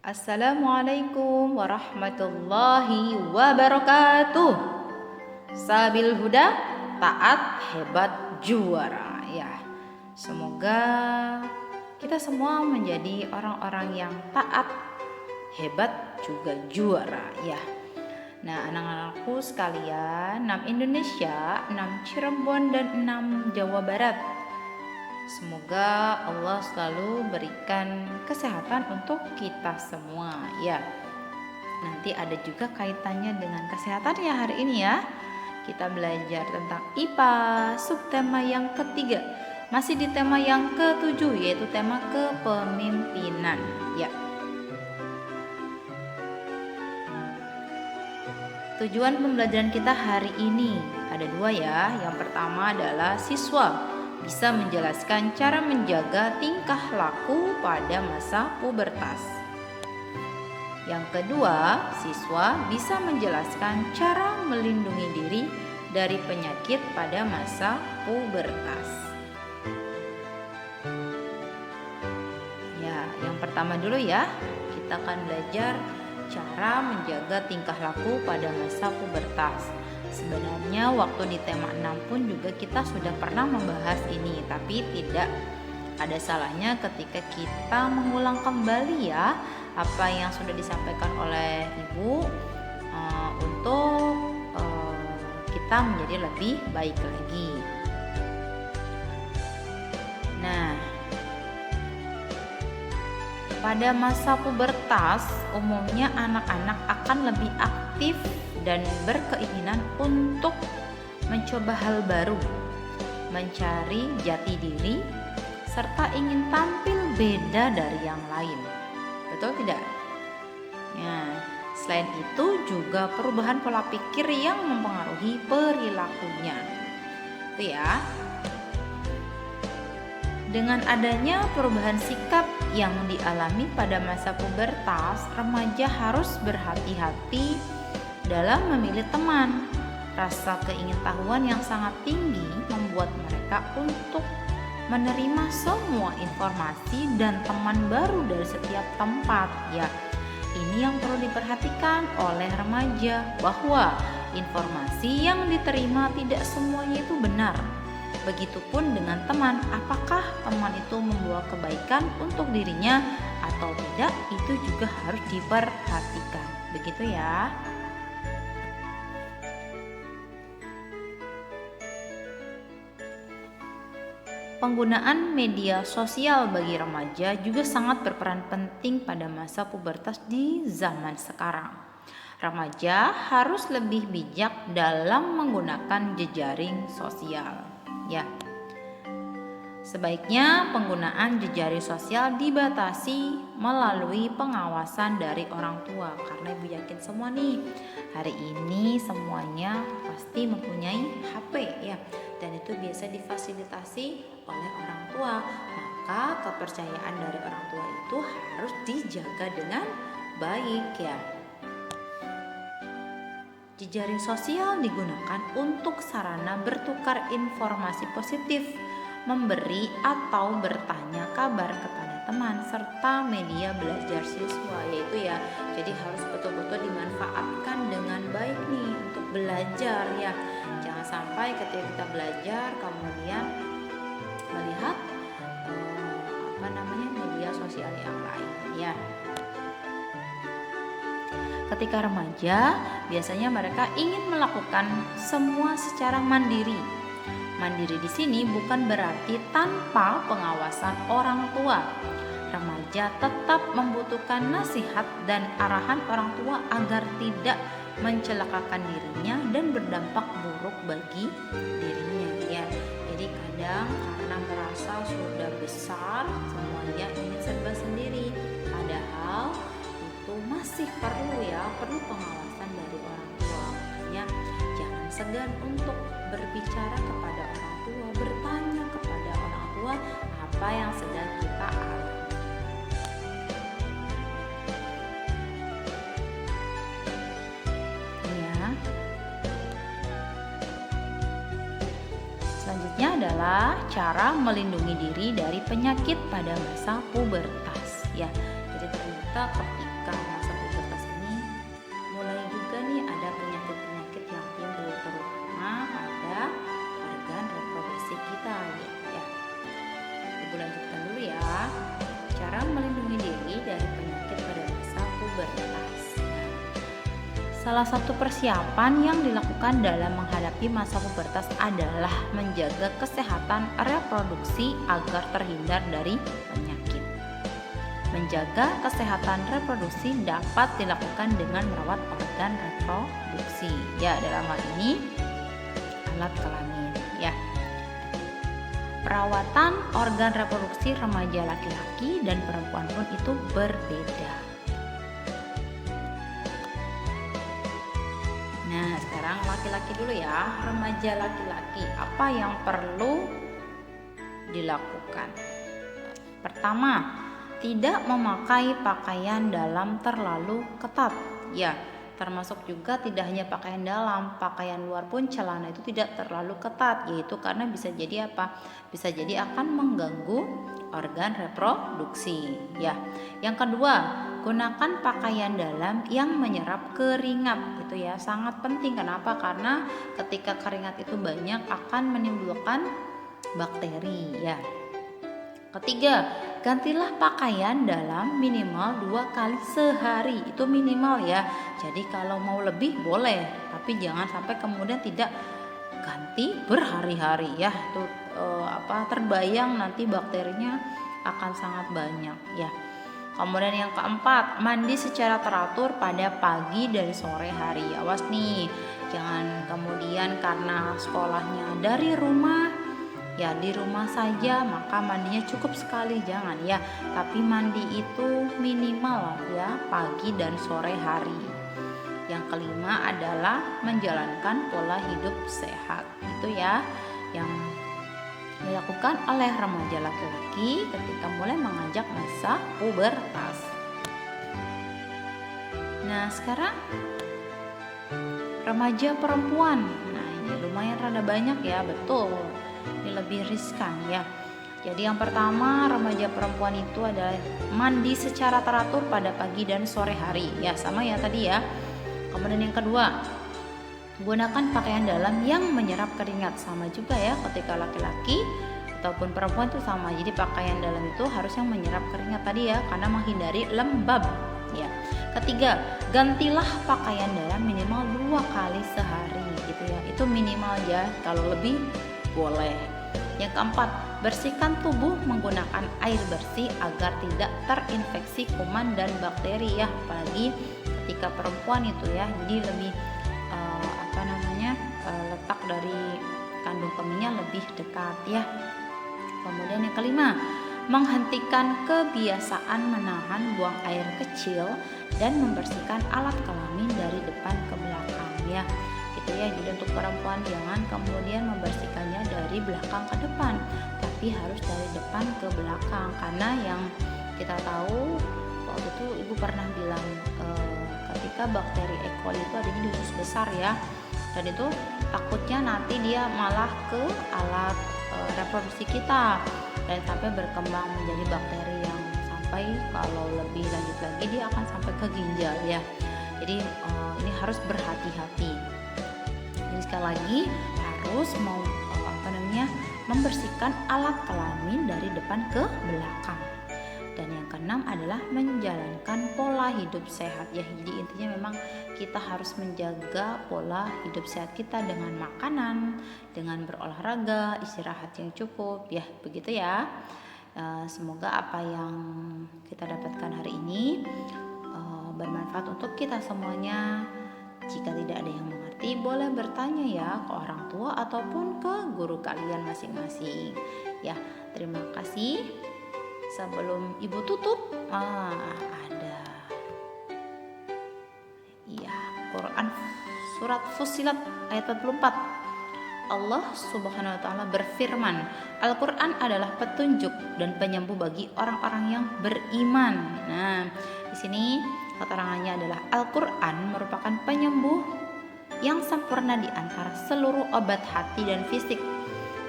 Assalamualaikum warahmatullahi wabarakatuh. Sabil huda, taat, hebat, juara. Ya, semoga kita semua menjadi orang-orang yang taat, hebat, juga juara. Ya. Nah, anak-anakku sekalian, 6 Indonesia, 6 Cirebon, dan 6 Jawa Barat. Semoga Allah selalu berikan kesehatan untuk kita semua ya. Nanti ada juga kaitannya dengan kesehatan ya hari ini ya. Kita belajar tentang IPA, subtema yang ketiga. Masih di tema yang ketujuh, yaitu tema kepemimpinan ya. Tujuan pembelajaran kita hari ini ada 2 ya. Yang pertama adalah siswa bisa menjelaskan cara menjaga tingkah laku pada masa pubertas. Yang kedua, siswa bisa menjelaskan cara melindungi diri dari penyakit pada masa pubertas. Ya, yang pertama dulu ya, kita akan belajar cara menjaga tingkah laku pada masa pubertas. Sebenarnya waktu di tema 6 pun juga kita sudah pernah membahas ini, tapi tidak ada salahnya ketika kita mengulang kembali ya apa yang sudah disampaikan oleh Ibu untuk kita menjadi lebih baik lagi. Nah, pada masa pubertas umumnya anak-anak akan lebih aktif dan berkeinginan untuk mencoba hal baru, mencari jati diri, serta ingin tampil beda dari yang lain. Betul tidak? Ya, selain itu juga perubahan pola pikir yang mempengaruhi perilakunya. Itu ya. Dengan adanya perubahan sikap yang dialami pada masa pubertas, remaja harus berhati-hati dalam memilih teman. Rasa keingintahuan yang sangat tinggi membuat mereka untuk menerima semua informasi dan teman baru dari setiap tempat ya. Ini yang perlu diperhatikan oleh remaja, bahwa informasi yang diterima tidak semuanya itu benar. Begitupun dengan teman, apakah teman itu membawa kebaikan untuk dirinya atau tidak, itu juga harus diperhatikan. Begitu ya. Penggunaan media sosial bagi remaja juga sangat berperan penting pada masa pubertas di zaman sekarang. Remaja harus lebih bijak dalam menggunakan jejaring sosial. Ya. Sebaiknya penggunaan jejaring sosial dibatasi melalui pengawasan dari orang tua, karena Ibu yakin semua nih hari ini semuanya pasti mempunyai HP ya, dan itu biasa difasilitasi oleh orang tua. Maka kepercayaan dari orang tua itu harus dijaga dengan baik ya. Jejaring sosial digunakan untuk sarana bertukar informasi positif, memberi atau bertanya kabar kepada teman, serta media belajar siswa, yaitu ya, jadi harus betul-betul dimanfaatkan dengan baik nih untuk belajar ya. Jangan sampai ketika kita belajar kemudian melihat media sosial yang lain ya. Ketika remaja, biasanya mereka ingin melakukan semua secara mandiri. Mandiri di sini bukan berarti tanpa pengawasan orang tua. Remaja tetap membutuhkan nasihat dan arahan orang tua agar tidak mencelakakan dirinya dan berdampak buruk bagi dirinya ya. Jadi kadang karena merasa sudah besar, semuanya ingin serba sendiri, padahal itu masih perlu pengawasan dari orang tua. Makanya jangan segan untuk berbicara kepada orang tua, bertanya kepada orang tua apa yang sedang kita alami. Ya. Selanjutnya adalah cara melindungi diri dari penyakit pada masa pubertas ya. Jadi ternyata ketika Salah satu persiapan yang dilakukan dalam menghadapi masa pubertas adalah menjaga kesehatan reproduksi agar terhindar dari penyakit. Menjaga kesehatan reproduksi dapat dilakukan dengan merawat organ reproduksi. Ya, dalam hal ini alat kelamin, ya. Perawatan organ reproduksi remaja laki-laki dan perempuan pun itu berbeda. Nah, sekarang laki-laki dulu ya. Remaja laki-laki, apa yang perlu dilakukan? Pertama, tidak memakai pakaian dalam terlalu ketat. Ya, termasuk juga tidak hanya pakaian dalam, pakaian luar pun celana itu tidak terlalu ketat, yaitu karena bisa jadi apa? Bisa jadi akan mengganggu organ reproduksi. Ya. Yang kedua, gunakan pakaian dalam yang menyerap keringat. Itu ya sangat penting. Kenapa? Karena ketika keringat itu banyak akan menimbulkan bakteri, ya. Ketiga, gantilah pakaian dalam minimal 2 kali sehari. Itu minimal ya. Jadi kalau mau lebih boleh, tapi jangan sampai kemudian tidak ganti berhari-hari ya. Itu terbayang nanti bakterinya akan sangat banyak ya. Kemudian yang keempat, mandi secara teratur pada pagi dan sore hari. Awas nih, jangan kemudian karena sekolahnya dari rumah, ya di rumah saja maka mandinya cukup sekali, jangan ya. Tapi mandi itu minimal ya pagi dan sore hari. Yang kelima adalah menjalankan pola hidup sehat. Itu ya yang dilakukan oleh remaja laki-laki ketika mulai menginjak masa pubertas. Nah, sekarang remaja perempuan. Nah, ini lumayan rada banyak ya, betul. Ini lebih riskan ya. Jadi yang pertama, remaja perempuan itu adalah mandi secara teratur pada pagi dan sore hari. Ya, sama ya tadi ya. Kemudian yang kedua, gunakan pakaian dalam yang menyerap keringat. Sama juga ya, ketika laki-laki ataupun perempuan itu sama. Jadi pakaian dalam itu harus yang menyerap keringat tadi ya, karena menghindari lembab ya. Ketiga, gantilah pakaian dalam minimal 2 kali sehari gitu ya. Itu minimal ya, kalau lebih boleh. Yang keempat, bersihkan tubuh menggunakan air bersih agar tidak terinfeksi kuman dan bakteri ya. Apalagi ketika perempuan itu ya, jadi lebih letak dari kandung kemihnya lebih dekat ya. Kemudian yang kelima, menghentikan kebiasaan menahan buang air kecil dan membersihkan alat kelamin dari depan ke belakang ya. Gitu ya. Jadi untuk perempuan jangan kemudian membersihkannya dari belakang ke depan, tapi harus dari depan ke belakang, karena yang kita tahu waktu itu ibu pernah bilang ketika bakteri E. coli itu adanya di usus besar ya. Dan itu takutnya nanti dia malah ke alat reproduksi kita dan sampai berkembang menjadi bakteri yang sampai kalau lebih lanjut lagi dia akan sampai ke ginjal ya. Jadi ini harus berhati-hati. Jadi sekali lagi harus membersihkan alat kelamin dari depan ke belakang. Dan yang keenam adalah menjalankan pola hidup sehat ya. Jadi intinya memang kita harus menjaga pola hidup sehat kita dengan makanan, dengan berolahraga, istirahat yang cukup ya, begitu ya. Semoga apa yang kita dapatkan hari ini bermanfaat untuk kita semuanya. Jika tidak ada yang mengerti, boleh bertanya ya ke orang tua ataupun ke guru kalian masing-masing ya. Terima kasih. Sebelum ibu tutup, ada ya Quran surat Fussilat ayat 44. Allah Subhanahu wa taala berfirman, Al-Qur'an adalah petunjuk dan penyembuh bagi orang-orang yang beriman. Nah, di sini keterangannya adalah Al-Qur'an merupakan penyembuh yang sempurna di antara seluruh obat hati dan fisik.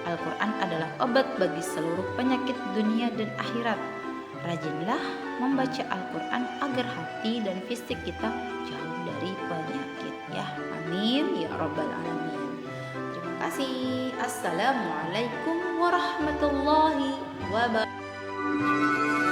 Al-Quran adalah obat bagi seluruh penyakit dunia dan akhirat. Rajinlah membaca Al-Quran agar hati dan fisik kita jauh dari penyakit ya. Amin ya rabbal alamin. Terima kasih. Assalamualaikum warahmatullahi wabarakatuh.